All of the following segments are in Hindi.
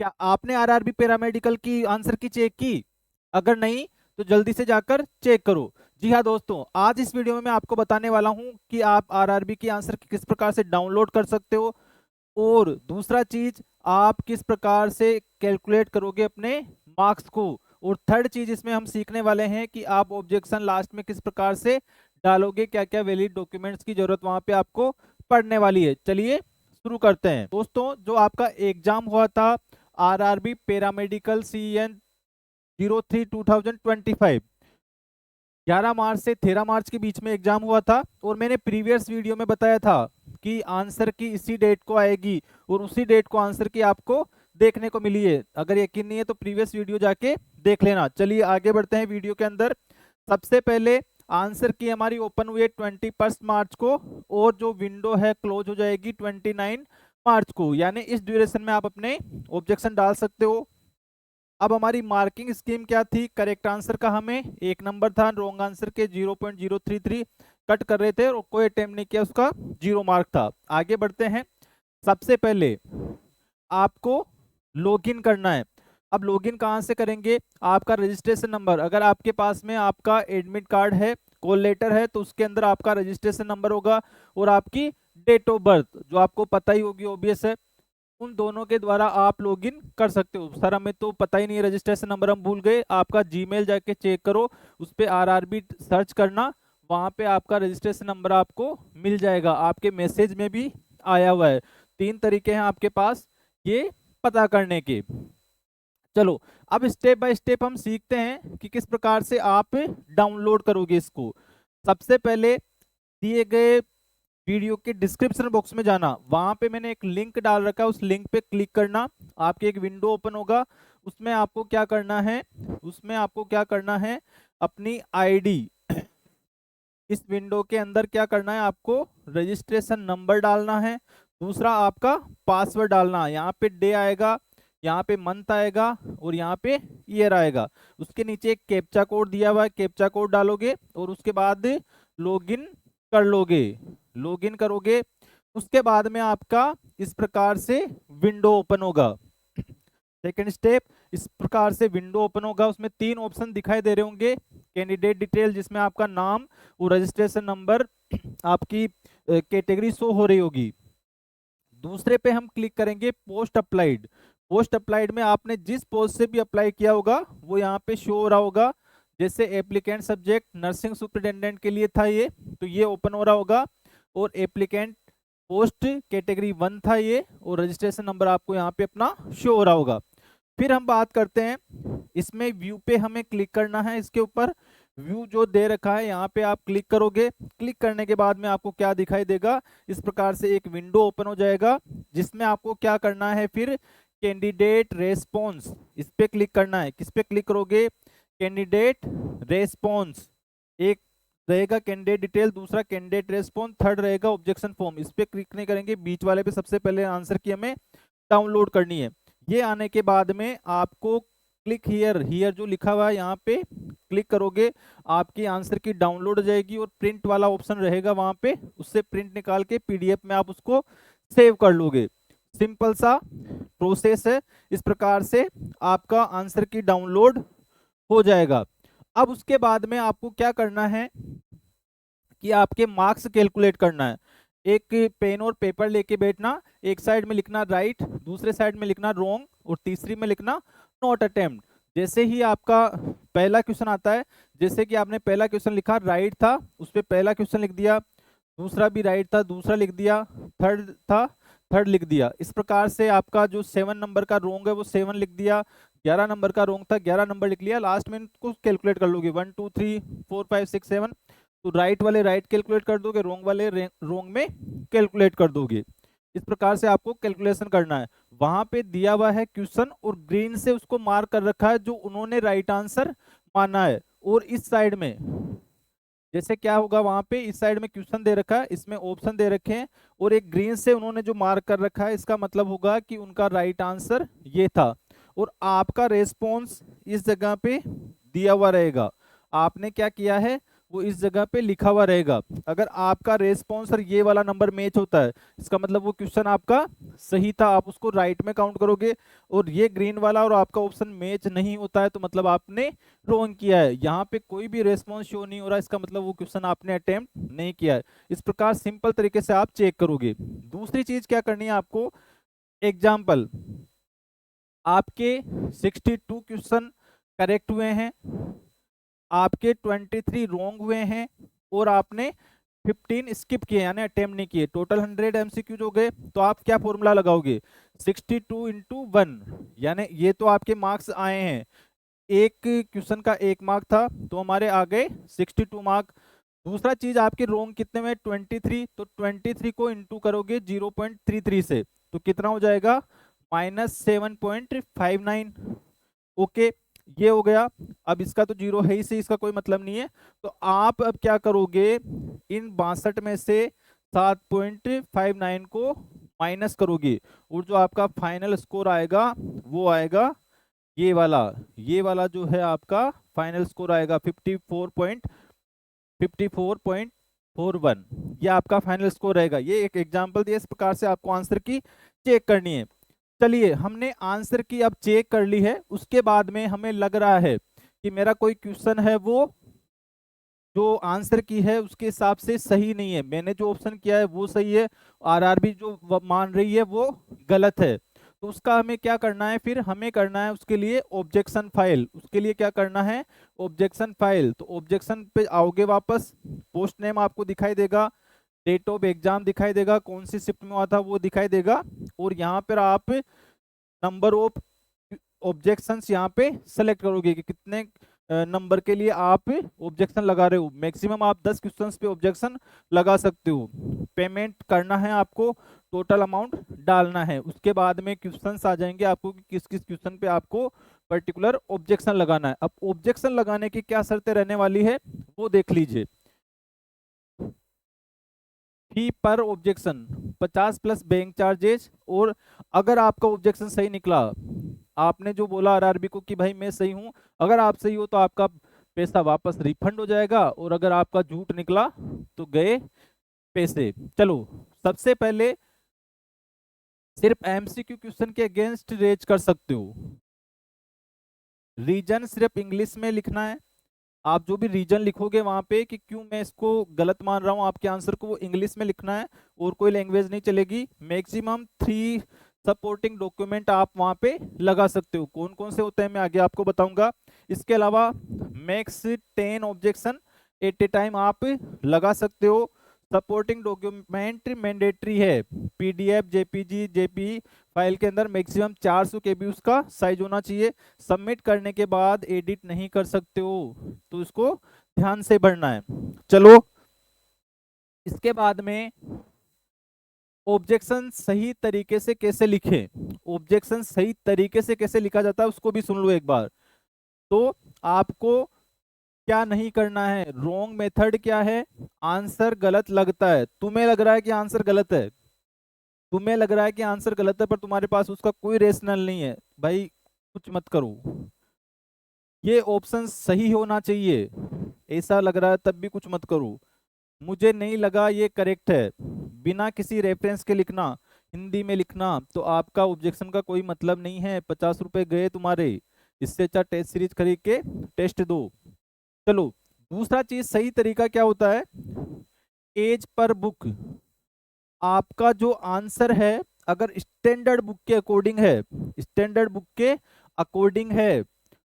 क्या आपने आरआरबी पैरामेडिकल की आंसर की चेक की? अगर नहीं तो जल्दी से जाकर चेक करो। जी हाँ दोस्तों, आज इस वीडियो में मैं आपको बताने वाला हूं कि आप आरआरबी की आंसर की किस प्रकार से डाउनलोड कर सकते हो, और दूसरा चीज आप किस प्रकार से कैलकुलेट करोगे अपने मार्क्स को, और थर्ड चीज इसमें हम सीखने वाले हैं कि आप ऑब्जेक्शन लास्ट में किस प्रकार से डालोगे, क्या क्या वैलिड डॉक्यूमेंट्स की जरूरत वहां पे आपको पड़ने वाली है। चलिए शुरू करते हैं दोस्तों। जो आपका एग्जाम हुआ था आरआरबी पैरामेडिकल CN 03/2025, 11 मार्च से 13 मार्च के बीच में एग्जाम हुआ था, और मैंने प्रीवियस वीडियो में बताया था कि आंसर की इसी डेट को आएगी, और उसी डेट को आंसर की आपको देखने को मिली है। अगर यकीन नहीं है तो प्रीवियस वीडियो जाके देख लेना। चलिए आगे बढ़ते हैं वीडियो के अंदर। सबसे पहले आंसर की हमारी ओपन हुई है 21 मार्च को, और जो विंडो है क्लोज हो जाएगी 29 मार्च को, यानी इस ड्यूरेशन में आप अपने ऑब्जेक्शन डाल सकते हो। अब हमारी मार्किंग स्कीम क्या थी? करेक्ट आंसर का हमें 1 नंबर था, रॉन्ग आंसर के 0.033 कट कर रहे थे, और कोई अटेम्प्ट नहीं किया, उसका 0 मार्क था। आगे बढ़ते हैं। सबसे पहले आपको लॉगिन करना है। अब लॉगिन कहाँ से करेंगे? आपका रजिस्ट्रेशन नंबर, अगर आपके पास में आपका एडमिट कार्ड है, कॉल लेटर है, तो उसके अंदर आपका रजिस्ट्रेशन नंबर होगा, और आपकी डेट ऑफ बर्थ जो आपको पता ही होगी, ऑब्वियस है। उन दोनों के द्वारा आप लॉगिन कर सकते हो। सर हमें तो पता ही नहीं है, रजिस्ट्रेशन नंबर हम भूल गए। आपका जीमेल जाके चेक करो, उस पर आरआरबी सर्च करना, वहां पे आपका रजिस्ट्रेशन नंबर आपको मिल जाएगा, आपके मैसेज में भी आया हुआ है। 3 तरीके हैं आपके पास ये पता करने के। चलो अब स्टेप बाय स्टेप हम सीखते हैं कि किस प्रकार से आप डाउनलोड करोगे इसको। सबसे पहले दिए गए वीडियो के डिस्क्रिप्शन बॉक्स में जाना, वहां पे मैंने एक लिंक डाल रखा है, उस लिंक पे क्लिक करना। आपके एक विंडो ओपन होगा, उसमें आपको क्या करना है, अपनी आईडी, इस विंडो के अंदर क्या करना है, आपको रजिस्ट्रेशन नंबर डालना है, दूसरा आपका पासवर्ड डालना है। यहाँ पे डे आएगा, यहाँ पे मंथ आएगा, और यहाँ पे ईयर आएगा। उसके नीचे एक कैप्चा कोड दिया हुआ है, कैप्चा कोड डालोगे और उसके बाद लॉगिन कर लोगे। लॉगिन करोगे, उसके बाद में आपका इस प्रकार से विंडो ओपन होगा। सेकेंड स्टेप, इस प्रकार से विंडो ओपन होगा, उसमें 3 ऑप्शन दिखाई दे रहे होंगे। कैंडिडेट डिटेल, जिसमें आपका नाम और रजिस्ट्रेशन नंबर, आपकी कैटेगरी शो हो रही होगी। दूसरे पे हम क्लिक करेंगे पोस्ट अप्लाइड। पोस्ट अप्लाइड में आपने जिस पोस्ट से भी अप्लाई किया होगा वो यहाँ पे शो हो रहा होगा। जैसे एप्लीकेंट सब्जेक्ट नर्सिंग सुपरिटेंडेंट के लिए था ये, तो ये ओपन हो रहा होगा, और एप्लीकेंट पोस्ट कैटेगरी 1 था ये, और रजिस्ट्रेशन नंबर आपको यहाँ पे अपना शो हो रहा होगा। फिर हम बात करते हैं, इसमें व्यू पे हमें क्लिक करना है। इसके ऊपर व्यू जो दे रखा है यहाँ पे आप क्लिक करोगे। क्लिक करने के बाद में आपको क्या दिखाई देगा, इस प्रकार से एक विंडो ओपन हो जाएगा, जिसमें आपको क्या करना है, फिर कैंडिडेट रेस्पॉन्स, इस पे क्लिक करना है। किस पे क्लिक करोगे? Candidate response. एक रहेगा कैंडिडेट डिटेल, दूसरा कैंडिडेट रेस्पॉन्स, थर्ड रहेगा ऑब्जेक्शन फॉर्म। इस पे क्लिक नहीं करेंगे, बीच वाले पे सबसे पहले आंसर की हमें डाउनलोड करनी है। ये आने के बाद में आपको क्लिक हियर, हियर जो लिखा हुआ है यहाँ पे क्लिक करोगे, आपकी आंसर की डाउनलोड हो जाएगी, और प्रिंट वाला ऑप्शन रहेगा वहां पे, उससे प्रिंट निकाल के पीडीएफ में आप उसको सेव कर लोगे। सिंपल सा प्रोसेस है। इस प्रकार से आपका आंसर की डाउनलोड हो जाएगा। अब उसके बाद में आपको क्या करना है कि आपके मार्क्स कैलकुलेट करना है। एक पेन और पेपर लेके बैठना, एक साइड में लिखना राइट, दूसरे साइड में लिखना रॉन्ग, और तीसरी में लिखना नॉट अटेम्प्ट। जैसे ही आपका पहला क्वेश्चन आता है, जैसे कि आपने पहला क्वेश्चन लिखा राइट था, उस पर पहला क्वेश्चन लिख दिया, दूसरा भी राइट था, दूसरा लिख दिया, थर्ड था, थर्ड लिख दिया। इस प्रकार से आपका जो 7 नंबर का रॉन्ग है वो 7 लिख दिया, 11 नंबर का रॉन्ग था, 11 नंबर लिख लिया। लास्ट में इनको कैलकुलेट कर लोगे, 1 2 3 4 5 6 7, तो राइट वाले राइट कैलकुलेट कर दोगे, रॉन्ग वाले रॉन्ग में कैलकुलेट कर दोगे। इस प्रकार से आपको कैलकुलेशन करना है। वहां पे दिया हुआ है क्वेश्चन, और ग्रीन से उसको मार्क कर रखा है जो उन्होंने राइट आंसर माना है। और इस साइड में जैसे क्या होगा, वहां पे इस साइड में क्वेश्चन दे रखा है, इसमें ऑप्शन दे रखे हैं, और एक ग्रीन से उन्होंने जो मार्क कर रखा है, इसका मतलब होगा कि उनका राइट आंसर ये था, और आपका रेस्पॉन्स इस जगह पे दिया हुआ रहेगा। आपने क्या किया है, वो इस जगह पे लिखा हुआ रहेगा। अगर आपका रेस्पॉन्स और ये वाला नंबर मैच होता है, इसका मतलब वो क्वेश्चन आपका सही था, आप उसको राइट में काउंट करोगे। और ये ग्रीन वाला और आपका ऑप्शन मैच नहीं होता है तो मतलब आपने रॉन्ग किया है। यहाँ पे कोई भी रेस्पॉन्स शो नहीं हो रहा, इसका मतलब वो क्वेश्चन आपने अटेम्प्ट नहीं किया है। इस प्रकार सिंपल तरीके से आप चेक करोगे। दूसरी चीज क्या करनी है आपको, एग्जाम्पल आपके 62 क्वेश्चन करेक्ट हुए हैं, आपके 23 रॉन्ग हुए हैं, और आपने 15 स्किप किए यानी अटेम्प्ट नहीं किए, टोटल 100 एमसीक्यूज हो गए। तो आप क्या फॉर्मूला लगाओगे, 62 इंटू 1, यानी ये तो आपके मार्क्स आए हैं, एक क्वेश्चन का 1 मार्क था तो हमारे आ गए 62 मार्क। दूसरा चीज आपके रॉन्ग कितने में, 23, तो 23 को इंटू करोगे 0.33 से तो कितना हो जाएगा, -7.59। ओके, ये हो गया। अब इसका तो जीरो है ही से, इसका कोई मतलब नहीं है। तो आप अब क्या करोगे, इन 62 में से 7.59 को माइनस करोगे, और जो आपका फाइनल स्कोर आएगा वो आएगा ये वाला जो है आपका फाइनल स्कोर आएगा 54.41। ये आपका फाइनल स्कोर रहेगा। ये एक एग्जांपल दिया, इस प्रकार से आपको आंसर की चेक करनी है। चलिए, हमने आंसर की अब चेक कर ली है, उसके बाद में हमें लग रहा है कि मेरा कोई क्वेश्चन है वो जो आंसर की है उसके हिसाब से सही नहीं है, मैंने जो ऑप्शन किया है वो सही है, आरआरबी जो मान रही है वो गलत है। तो उसका हमें क्या करना है, फिर हमें करना है उसके लिए ऑब्जेक्शन फाइल। उसके लिए क्या करना है, ऑब्जेक्शन फाइल। तो ऑब्जेक्शन पे आओगे वापस, पोस्ट नेम आपको दिखाई देगा, डेट ऑफ एग्जाम दिखाई देगा, कौन सी शिफ्ट में हुआ था वो दिखाई देगा, और यहाँ पर आप नंबर ऑफ ऑब्जेक्शंस यहाँ पे सेलेक्ट करोगे कि कितने नंबर के लिए आप ऑब्जेक्शन लगा रहे हो। मैक्सिमम आप 10 क्वेश्चंस पे ऑब्जेक्शन लगा सकते हो। पेमेंट करना है आपको, टोटल अमाउंट डालना है, उसके बाद में क्वेश्चंस आ जाएंगे आपको कि किस किस क्वेश्चन पे आपको पर्टिकुलर ऑब्जेक्शन लगाना है। अब ऑब्जेक्शन लगाने की क्या शर्तें रहने वाली है वो देख लीजिए। फी पर ऑब्जेक्शन 50 प्लस बैंक चार्जेस, और अगर आपका ऑब्जेक्शन सही निकला, आपने जो बोला आरआरबी को कि भाई मैं सही हूं, अगर आप सही हो तो आपका पैसा वापस रिफंड हो जाएगा, और अगर आपका झूठ निकला तो गए पैसे। चलो, सबसे पहले सिर्फ एमसीक्यू क्वेश्चन के अगेंस्ट रेज कर सकते हो। रीजन सिर्फ इंग्लिश में लिखना है। आप जो भी रीजन लिखोगे वहां पे कि क्यों मैं इसको गलत मान रहा हूं आपके आंसर को, वो इंग्लिश में लिखना है, और कोई लैंग्वेज नहीं चलेगी। मैक्सिमम 3 सपोर्टिंग डॉक्यूमेंट आप वहां पे लगा सकते हो, कौन कौन से होते हैं मैं आगे आपको बताऊंगा। इसके अलावा max 10 objection at a time आप लगा सकते हो। सपोर्टिंग डॉक्यूमेंट मैंडेटरी है, पीडीएफ, जेपीजी, जेपी फाइल के अंदर मैक्सिमम 400 केबी उसका साइज होना चाहिए। सबमिट करने के बाद एडिट नहीं कर सकते हो, तो इसको ध्यान से भरना है। चलो, इसके बाद में ऑब्जेक्शन सही तरीके से कैसे लिखें, ऑब्जेक्शन सही तरीके से कैसे लिखा जाता है उसको भी सुन लो एक बार। तो आपको क्या नहीं करना है, रॉन्ग मेथड क्या है, आंसर गलत लगता है, तुम्हें लग रहा है कि आंसर गलत है, तुम्हें लग रहा है कि आंसर गलत है पर तुम्हारे पास उसका कोई रेशनल नहीं है, भाई कुछ मत करो, ये ऑप्शन सही होना चाहिए, ऐसा लग रहा है तब भी कुछ मत करो। मुझे नहीं लगा ये करेक्ट है, बिना किसी रेफरेंस के लिखना, हिंदी में लिखना, तो आपका ऑब्जेक्शन का कोई मतलब नहीं है, 50 रुपए गए तुम्हारे। इससे अच्छा टेस्ट सीरीज खरीद के टेस्ट दो। चलो, दूसरा चीज सही तरीका क्या होता है, एज पर बुक। आपका जो आंसर है अगर स्टैंडर्ड बुक के अकॉर्डिंग है, स्टैंडर्ड बुक के अकॉर्डिंग है,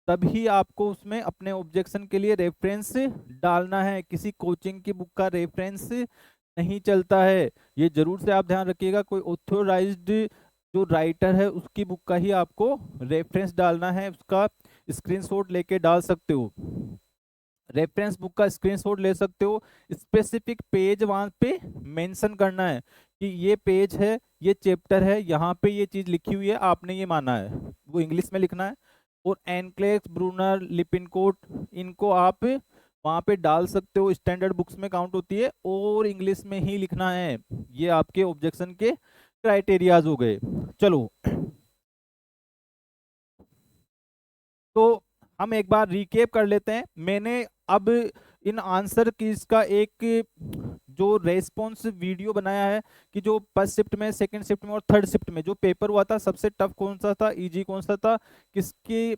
तभी आपको उसमें अपने ऑब्जेक्शन के लिए रेफरेंस डालना है। किसी कोचिंग की बुक का रेफरेंस नहीं चलता है, ये जरूर से आप ध्यान रखिएगा। कोई ऑथोराइज्ड जो राइटर है उसकी बुक का ही आपको रेफरेंस डालना है, उसका स्क्रीनशॉट लेके डाल सकते हो, रेफरेंस बुक का स्क्रीनशॉट ले सकते हो। स्पेसिफिक पेज वहां पे मेंशन करना है कि ये पेज है, ये चैप्टर है, यहाँ पे ये चीज लिखी हुई है, आपने ये माना है, वो इंग्लिश में लिखना है। और एनक्लेक्स, ब्रूनर, लिपिनकोट, इनको आप वहां पे डाल सकते हो, स्टैंडर्ड बुक्स में काउंट होती है, और इंग्लिश में ही लिखना है। ये आपके ऑब्जेक्शन के क्राइटेरियाज हो गए। चलो, तो हम एक बार रिकेप कर लेते हैं। मैंने अब इन आंसर कीज का एक जो रेस्पॉन्स वीडियो बनाया है कि जो फर्स्ट शिफ्ट में, सेकंड शिफ्ट में और थर्ड शिफ्ट में जो पेपर हुआ था, सबसे टफ कौन सा था, इजी कौन सा था, किसकी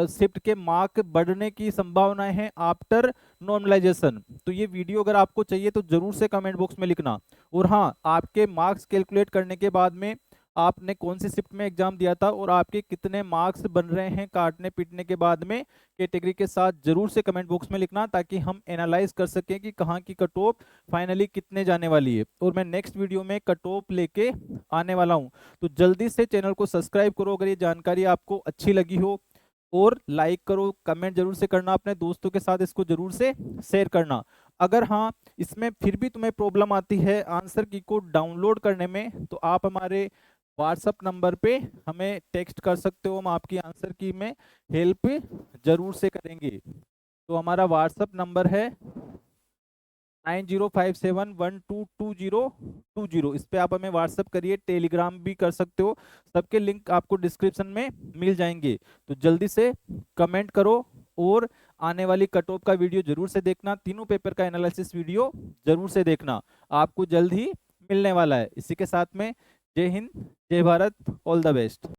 शिफ्ट के मार्क बढ़ने की संभावनाएं हैं आफ्टर नॉर्मलाइजेशन। तो ये वीडियो अगर आपको चाहिए तो जरूर से कमेंट बॉक्स में लिखना। और हाँ, आपके मार्क्स कैलकुलेट करने के बाद में आपने कौन सी शिफ्ट में एग्जाम दिया था और आपके कितने मार्क्स बन रहे हैं काटने पीटने के बाद में, कैटेगरी के साथ जरूर से कमेंट बॉक्स में लिखना, ताकि हम एनालाइज कर सकें कि कहाँ की कट ऑफ फाइनली कितने जाने वाली है। और मैं नेक्स्ट वीडियो में कट ऑफ लेके आने वाला हूँ। तो जल्दी से चैनल को सब्सक्राइब करो अगर ये जानकारी आपको अच्छी लगी हो, और लाइक करो, कमेंट जरूर से करना, अपने दोस्तों के साथ इसको जरूर से शेयर करना। अगर हाँ इसमें फिर भी तुम्हें प्रॉब्लम आती है आंसर की को डाउनलोड करने में, तो आप हमारे व्हाट्सएप नंबर पे हमें टेक्स्ट कर सकते हो, हम आपकी आंसर की में हेल्प जरूर से करेंगे। तो हमारा व्हाट्सएप नंबर है 9057122020। इस पे आप हमें व्हाट्सएप करिए, टेलीग्राम भी कर सकते हो, सबके लिंक आपको डिस्क्रिप्शन में मिल जाएंगे। तो जल्दी से कमेंट करो और आने वाली कट ऑफ का वीडियो जरूर से देखना, तीनों पेपर का एनालिसिस वीडियो जरूर से देखना, आपको जल्द ही मिलने वाला है। इसी के साथ में जय हिंद, जय भारत, ऑल द बेस्ट।